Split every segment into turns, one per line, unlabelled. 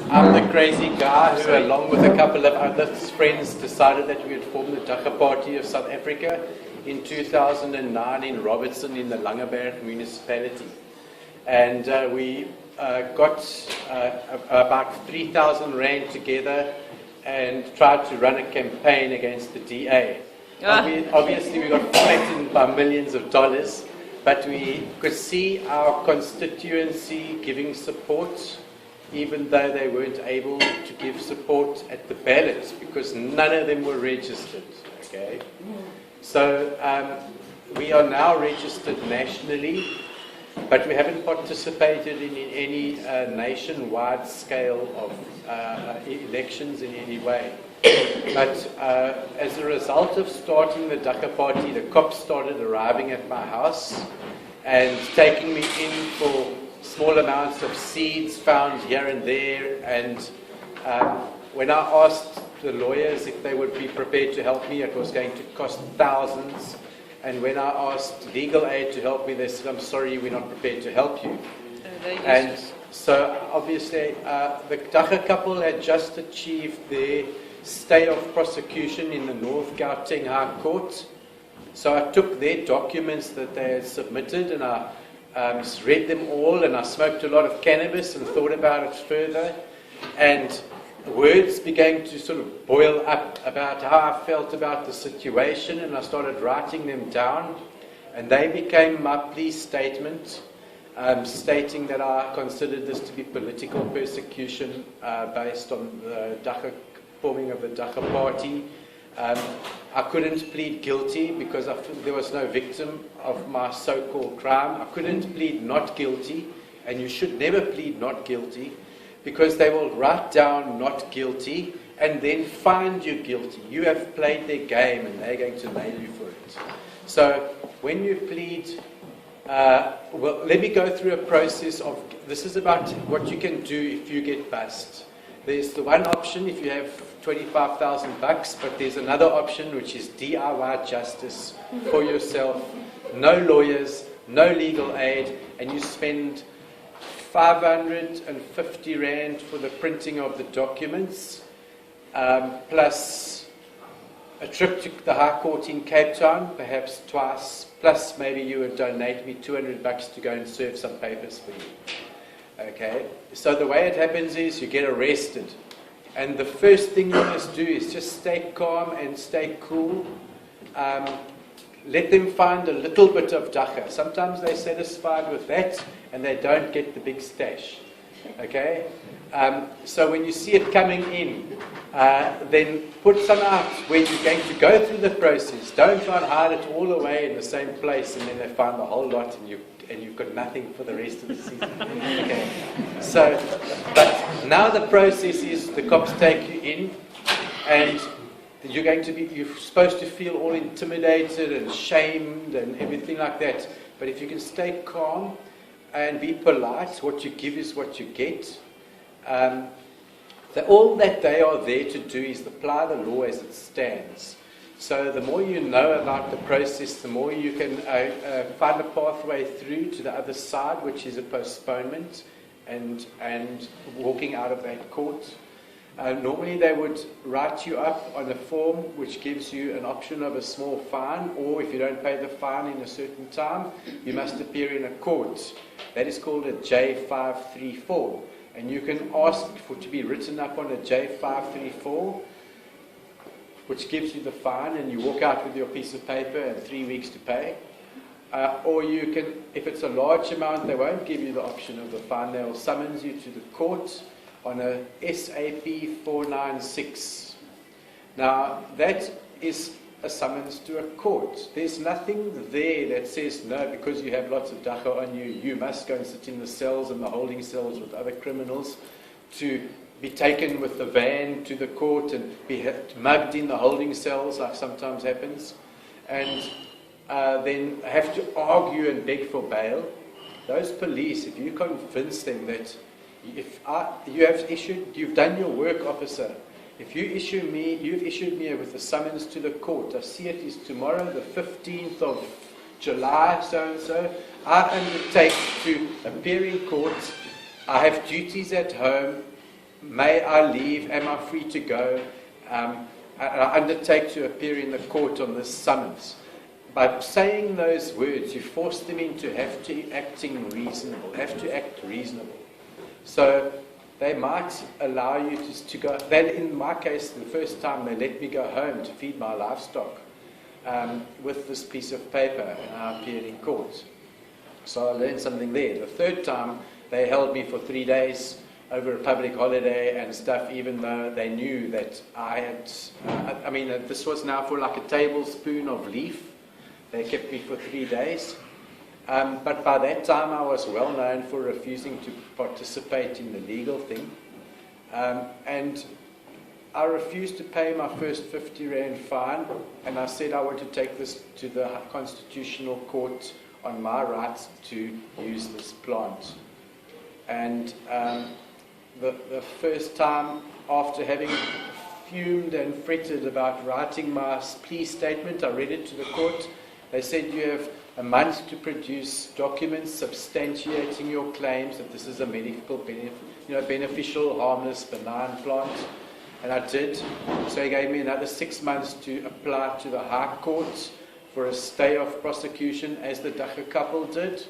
I'm the crazy guy who, along with a couple of other friends, decided that we would form the Dagga Party of South Africa in 2009 in Robertson in the Langeberg municipality. And we got about 3,000 rand together and tried to run a campaign against the DA. Obviously, we got flattened by millions of dollars, but we could see our constituency giving support, even though they weren't able to give support at the ballots because none of them were registered. Okay, so we are now registered nationally, but we haven't participated in any nationwide scale of elections in any way. But as a result of starting the Dagga Party, the cops started arriving at my house and taking me in for small amounts of seeds found here and there. And when I asked the lawyers if they would be prepared to help me, it was going to cost thousands. And when I asked legal aid to help me, they said, "I'm sorry, we're not prepared to help you." And so obviously the Dagga couple had just achieved their stay of prosecution in the North Gauteng High Court. So I took their documents that they had submitted and I read them all, and I smoked a lot of cannabis and thought about it further, and words began to sort of boil up about how I felt about the situation, and I started writing them down, and they became my plea statement, stating that I considered this to be political persecution based on the forming of the Dagga Party. I couldn't plead guilty because there was no victim of my so-called crime. I couldn't plead not guilty, and you should never plead not guilty because they will write down not guilty and then find you guilty. You have played their game and they're going to nail you for it. So when you plead, well, let me go through a process of, this is about what you can do if you get bust. There's the one option if you have 25,000 bucks, but there's another option which is DIY justice for yourself. No lawyers, no legal aid, and you spend 550 rand for the printing of the documents, plus a trip to the High Court in Cape Town, perhaps twice, plus maybe you would donate me 200 bucks to go and serve some papers for you. Okay, so the way it happens is you get arrested, and the first thing you must do is just stay calm and stay cool. Let them find a little bit of Dagga. Sometimes they're satisfied with that and they don't get the big stash. Okay, so when you see it coming in, then put some out where you're going to go through the process. Don't try and hide it all away in the same place and then they find the whole lot and you've got nothing for the rest of the season. Okay. So, but now the process is the cops take you in, and you're supposed to feel all intimidated and shamed and everything like that. But if you can stay calm and be polite, what you give is what you get. All that they are there to do is apply the law as it stands. So the more you know about the process, the more you can find a pathway through to the other side, which is a postponement and walking out of that court. Normally they would write you up on a form which gives you an option of a small fine, or if you don't pay the fine in a certain time, you must appear in a court. That is called a J534, and you can ask for to be written up on a J534, which gives you the fine, and you walk out with your piece of paper and 3 weeks to pay. Or you can, if it's a large amount, they won't give you the option of the fine. They'll summons you to the court on a SAP 496. Now, that is a summons to a court. There's nothing there that says, no, because you have lots of Dagga on you, you must go and sit in the cells and the holding cells with other criminals, to be taken with the van to the court and be mugged in the holding cells like sometimes happens, and then have to argue and beg for bail. Those police, if you convince them that you've done your work, officer. If you've issued me with a summons to the court. I see it is tomorrow, the 15th of July, so-and-so. I undertake to appear in court. I have duties at home. may I leave, am I free to go? I undertake to appear in the court on this summons. By saying those words, you force them into have to act reasonable. So they might allow you to go. Then, in my case, the first time they let me go home to feed my livestock with this piece of paper, and I appeared in court. So I learned something there. The third time, they held me for 3 days over a public holiday and stuff, even though they knew that I had, this was now for like a tablespoon of leaf. They kept me for 3 days. But by that time, I was well known for refusing to participate in the legal thing. And I refused to pay my first 50 Rand fine, and I said I want to take this to the Constitutional Court on my rights to use this plant. And the first time, after having fumed and fretted about writing my plea statement, I read it to the court. They said you have a month to produce documents substantiating your claims that this is a medical beneficial, harmless, benign plant. And I did. So he gave me another 6 months to apply to the High Court for a stay of prosecution, as the Dagga couple did.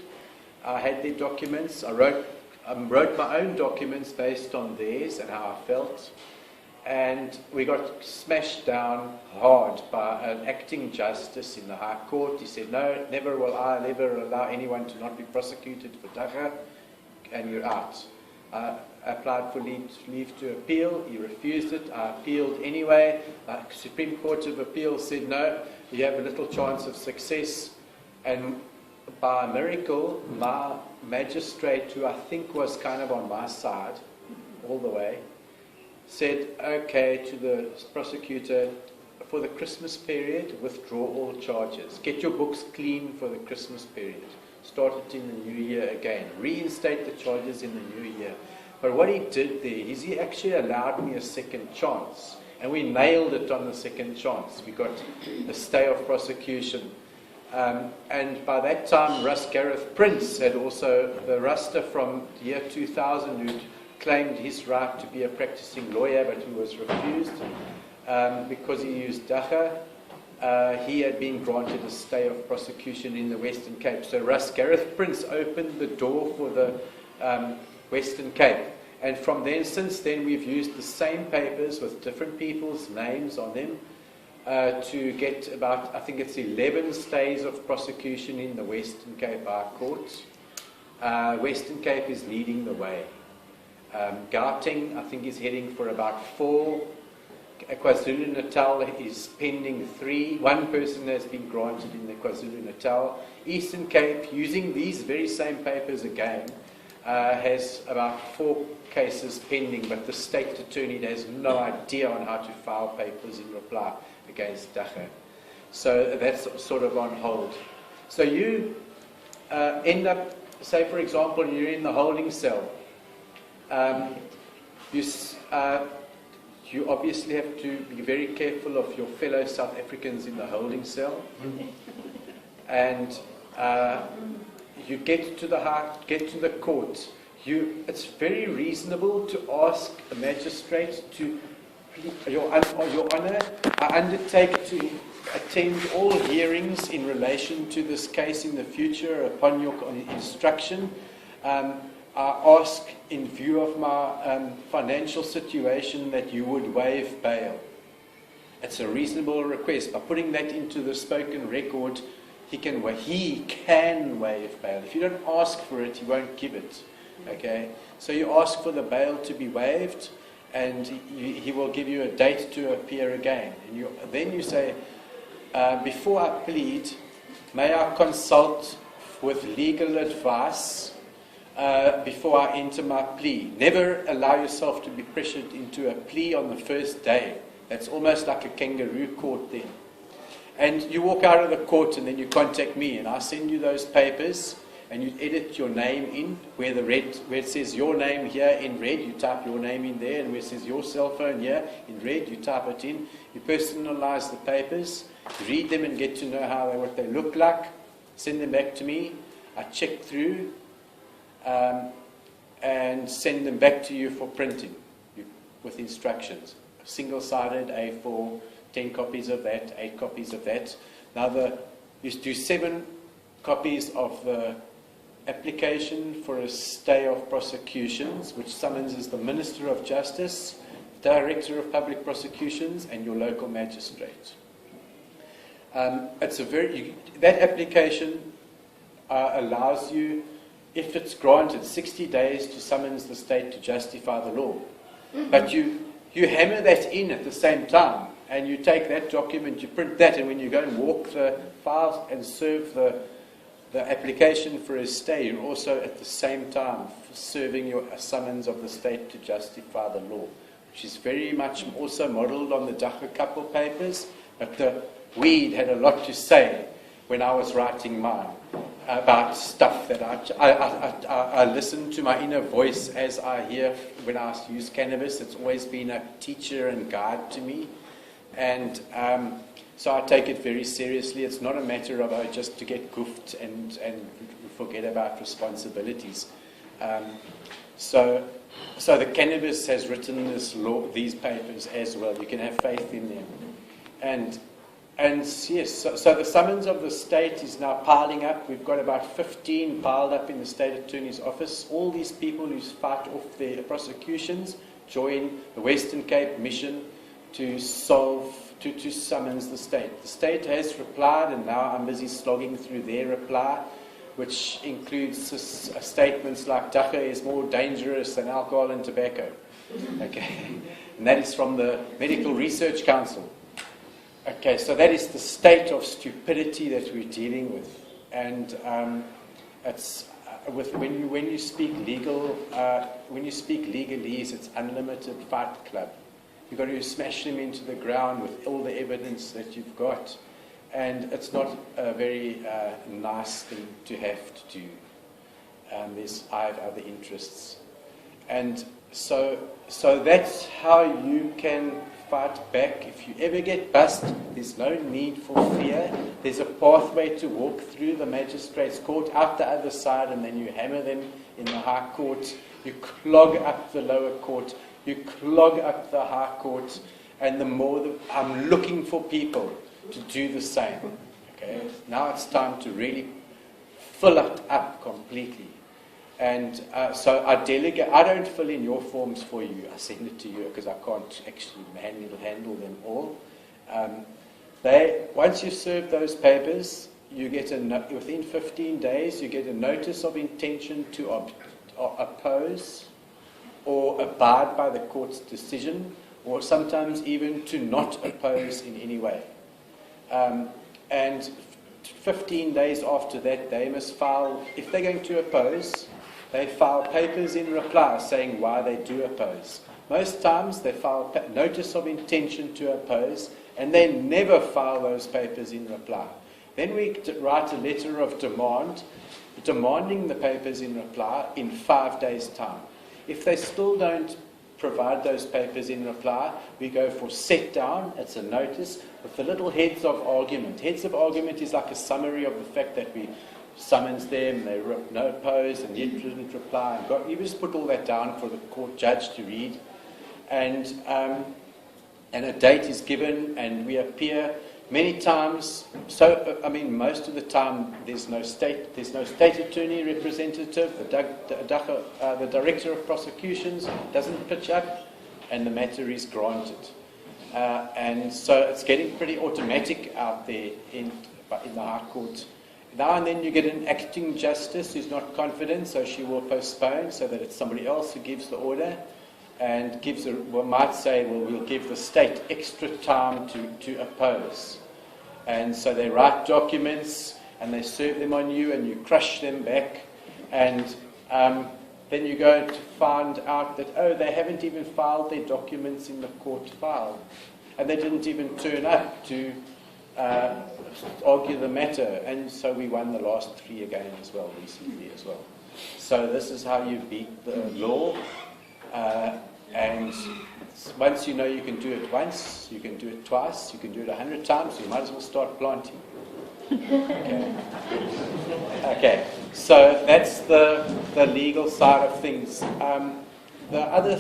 I had their documents. I wrote my own documents based on theirs and how I felt. And we got smashed down hard by an acting justice in the High Court. He said, no, never will I ever allow anyone to not be prosecuted for Dagga, and you're out. I applied for leave to appeal. He refused it. I appealed anyway. The Supreme Court of Appeal said, no, you have a little chance of success. And by a miracle, my magistrate, who I think was kind of on my side all the way, said, okay, to the prosecutor, for the Christmas period, withdraw all charges. Get your books clean for the Christmas period. Start it in the new year again. Reinstate the charges in the new year. But what he did there is he actually allowed me a second chance. And we nailed it on the second chance. We got a stay of prosecution. And by that time, Russ Gareth Prince had also, the Rasta from the year 2000, who'd claimed his right to be a practicing lawyer, but who was refused because he used Dagga. He had been granted a stay of prosecution in the Western Cape. So Russ Gareth Prince opened the door for the Western Cape. And from then, since then, we've used the same papers with different people's names on them to get about, I think it's 11 stays of prosecution in the Western Cape High Court. Western Cape is leading the way. Gauteng, I think, is heading for about 4. KwaZulu-Natal is pending 3. 1 person has been granted in the KwaZulu-Natal. Eastern Cape, using these very same papers again, has about 4 cases pending, but the state attorney has no idea on how to file papers in reply against Dagga. So that's sort of on hold. So you end up, say for example, you're in the holding cell. You obviously have to be very careful of your fellow South Africans in the holding cell. And you get to the court. It's very reasonable to ask a magistrate to, Your Honour, I undertake to attend all hearings in relation to this case in the future upon your instruction. I ask, in view of my financial situation, that you would waive bail. It's a reasonable request. By putting that into the spoken record, he can waive bail. If you don't ask for it, he won't give it. Okay? So you ask for the bail to be waived, and he will give you a date to appear again. And then you say, before I plead, may I consult with legal advice before I enter my plea. Never allow yourself to be pressured into a plea on the first day. That's almost like a kangaroo court then. And you walk out of the court and then you contact me and I send you those papers and you edit your name in where it says your name here in red, you type your name in there, and where it says your cell phone here in red, you type it in. You personalize the papers, read them and get to know what they look like, send them back to me. I check through and send them back to you for printing. You with instructions. Single-sided A4, 10 copies of that, 8 copies of that. Now you do 7 copies of the application for a stay of prosecutions, which summonses the Minister of Justice, Director of Public Prosecutions, and your local magistrate. That application allows you, if it's granted, 60 days to summons the state to justify the law. Mm-hmm. But you hammer that in at the same time, and you take that document, you print that, and when you go and walk the files and serve the application for a stay, you're also at the same time serving your summons of the state to justify the law, which is very much also modelled on the Dagga couple papers, but the weed had a lot to say when I was writing mine about stuff that I listen to my inner voice as I hear when I use cannabis. It's always been a teacher and guide to me, and so I take it very seriously. It's not a matter of just to get goofed and forget about responsibilities. So the Cannabis has written these papers as well. You can have faith in them. And yes, so the summons of the state is now piling up. We've got about 15 piled up in the State Attorney's Office. All these people who fight off their prosecutions join the Western Cape Mission to summons the state. The state has replied, and now I'm busy slogging through their reply, which includes statements like Dagga is more dangerous than alcohol and tobacco. Okay, and that is from the Medical Research Council. Okay, so that is the state of stupidity that we're dealing with, and it's when you speak legalese, it's unlimited fight club. You've got to smash them into the ground with all the evidence that you've got, and it's not a very nice thing to have to do. I have other interests, and so that's how you can fight back. If you ever get bust, there's no need for fear. There's a pathway to walk through the magistrate's court out the other side, and then you hammer them in the High Court. You clog up the lower court. You clog up the High Court, and I'm looking for people to do the same. Okay, now it's time to really fill it up completely. And so I delegate. I don't fill in your forms for you. I send it to you because I can't actually handle them all. Once you serve those papers, you get within 15 days you get a notice of intention to oppose or abide by the court's decision, or sometimes even to not oppose in any way. And 15 days after that, they must file, if they're going to oppose, they file papers in reply saying why they do oppose. Most times they file notice of intention to oppose, and they never file those papers in reply. Then we write a letter of demand, demanding the papers in reply in 5 days' time. If they still don't provide those papers in reply, we go for set down. It's a notice with the little heads of argument. Heads of argument is like a summary of the fact that we summons them, they no oppose, and yet didn't reply. You just put all that down for the court judge to read, and a date is given, and we appear many times. So most of the time there's no state attorney representative. The director of prosecutions doesn't pitch up, and the matter is granted. And so it's getting pretty automatic out there in the High Court. Now and then you get an acting justice who's not confident, so she will postpone so that it's somebody else who gives the order, and might say, well, we'll give the state extra time to oppose. And so they write documents and they serve them on you, and you crush them back, and then you go to find out that, they haven't even filed their documents in the court file, and they didn't even turn up to argue the matter. And so we won the last 3 again as well, recently as well. So this is how you beat the law, and once you know you can do it once, you can do it twice, you can do it 100 times, you might as well start planting. Okay, so that's the legal side of things. The other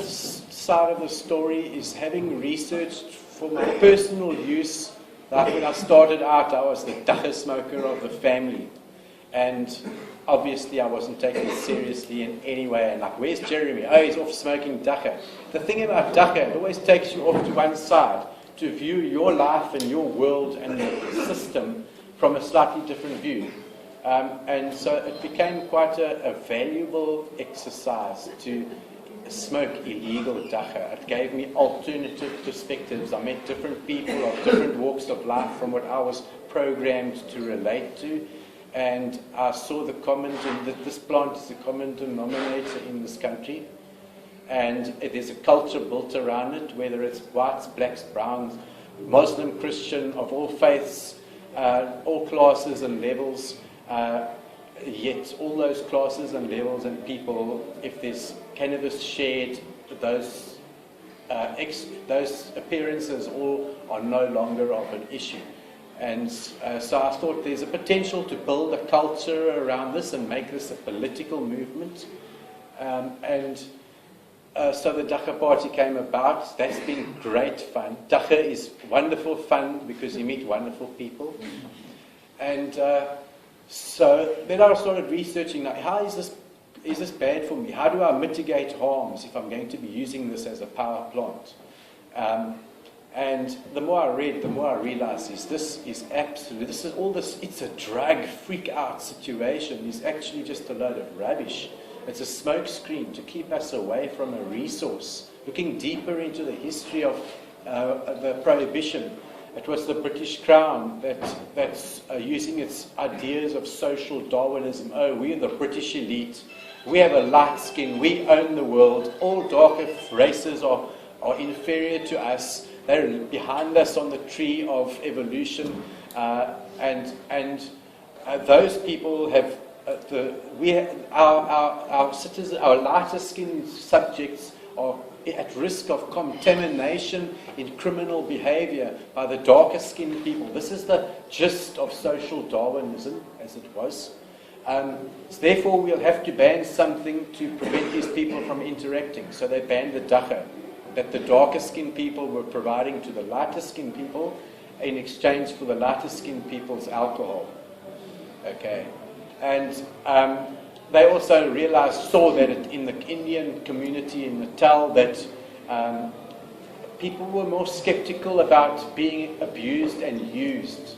side of the story is having researched for my personal use. Like when I started out, I was the dagga smoker of the family. And obviously I wasn't taken seriously in any way. And like, where's Jeremy? Oh, he's off smoking dagga. The thing about dagga, it always takes you off to one side to view your life and your world and the system from a slightly different view. And so it became quite a valuable exercise to smoke illegal dagga. It gave me alternative perspectives. I met different people of different walks of life from what I was programmed to relate to. And I saw the that this plant is the common denominator in this country. And there's a culture built around it, whether it's whites, blacks, browns, Muslim, Christian, of all faiths, all classes and levels. Yet all those classes and levels and people, if there's cannabis shared, those appearances all are no longer of an issue. And so I thought there's a potential to build a culture around this and make this a political movement. So the Dagga party came about. That's been great fun. Dagga is wonderful fun because you meet wonderful people. And so then I started researching, like, how is this bad for me? How do I mitigate harms if I'm going to be using this as a power plant? And the more I read, the more I realized it's a drug freak out situation. It's actually just a load of rubbish. It's a smoke screen to keep us away from a resource. Looking deeper into the history of the prohibition, it was the British Crown that's using its ideas of social Darwinism. Oh, we're the British elite. We have a light skin. We own the world. All darker races are inferior to us. They're behind us on the tree of evolution. Those people have our citizens, our lighter skinned subjects are at risk of contamination in criminal behavior by the darker skinned people. This is the gist of social Darwinism, as it was. So therefore, we'll have to ban something to prevent these people from interacting. So they banned the dagga that the darker skinned people were providing to the lighter skinned people in exchange for the lighter skinned people's alcohol. Okay. And they also saw that in the Indian community in Natal that people were more skeptical about being abused and used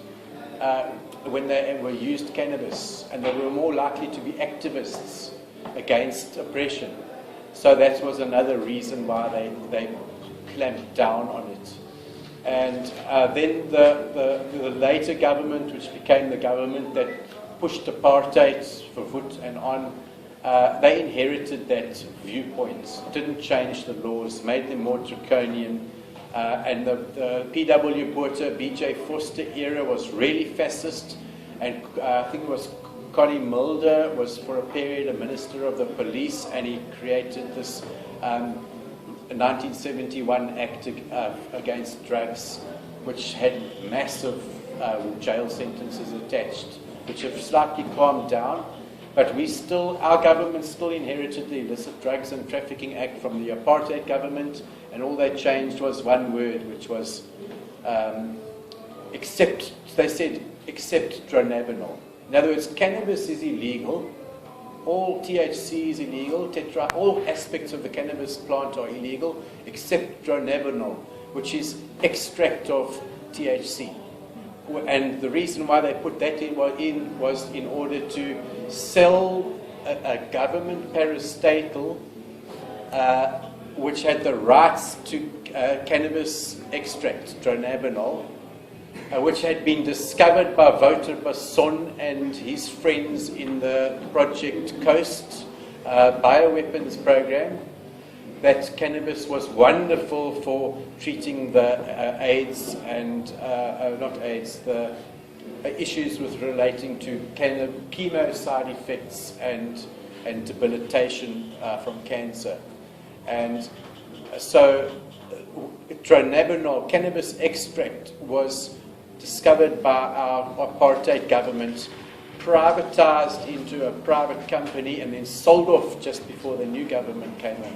when they were used cannabis, and they were more likely to be activists against oppression. So that was another reason why they clamped down on it. And then the later government, which became the government that pushed apartheid for Voet and on, they inherited that viewpoint, didn't change the laws, made them more draconian. And the P.W. Botha, B.J. Foster era was really fascist. And I think it was Connie Mulder was for a period a minister of the police, and he created this 1971 Act against drugs, which had massive jail sentences attached, which have slightly calmed down. But our government still inherited the Illicit Drugs and Trafficking Act from the apartheid government, and all they changed was one word, which was except dronabinol. In other words, cannabis is illegal, all THC is illegal, all aspects of the cannabis plant are illegal, except dronabinol, which is extract of THC. And the reason why they put that in was in order to sell a government parastatal which had the rights to cannabis extract, dronabinol, which had been discovered by Botriver and his friends in the Project Coast bioweapons program, that cannabis was wonderful for treating the AIDS and, not AIDS, the issues with relating to chemo side effects and debilitation from cancer. And so dronabinol, cannabis extract, was discovered by our apartheid government, privatized into a private company, and then sold off just before the new government came in.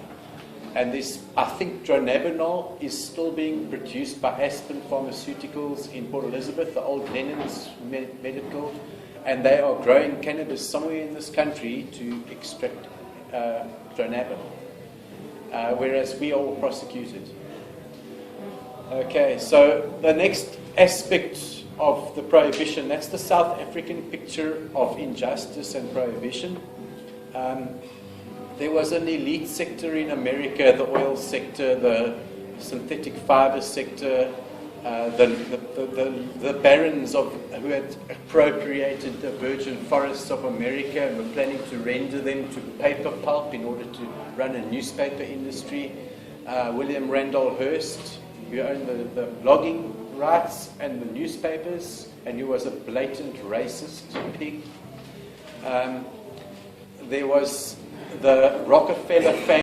And this, I think dronabinol is still being produced by Aspen Pharmaceuticals in Port Elizabeth, the old Lennon's Medical, and they are growing cannabis somewhere in this country to extract dronabinol, whereas we are all prosecuted. Okay, so the next aspect of the prohibition, that's the South African picture of injustice and prohibition. There was an elite sector in America, the oil sector, the synthetic fiber sector, the barons who had appropriated the virgin forests of America and were planning to render them to paper pulp in order to run a newspaper industry. William Randolph Hearst, who owned the logging rights and the newspapers, and who was a blatant racist pig. There was the Rockefeller family.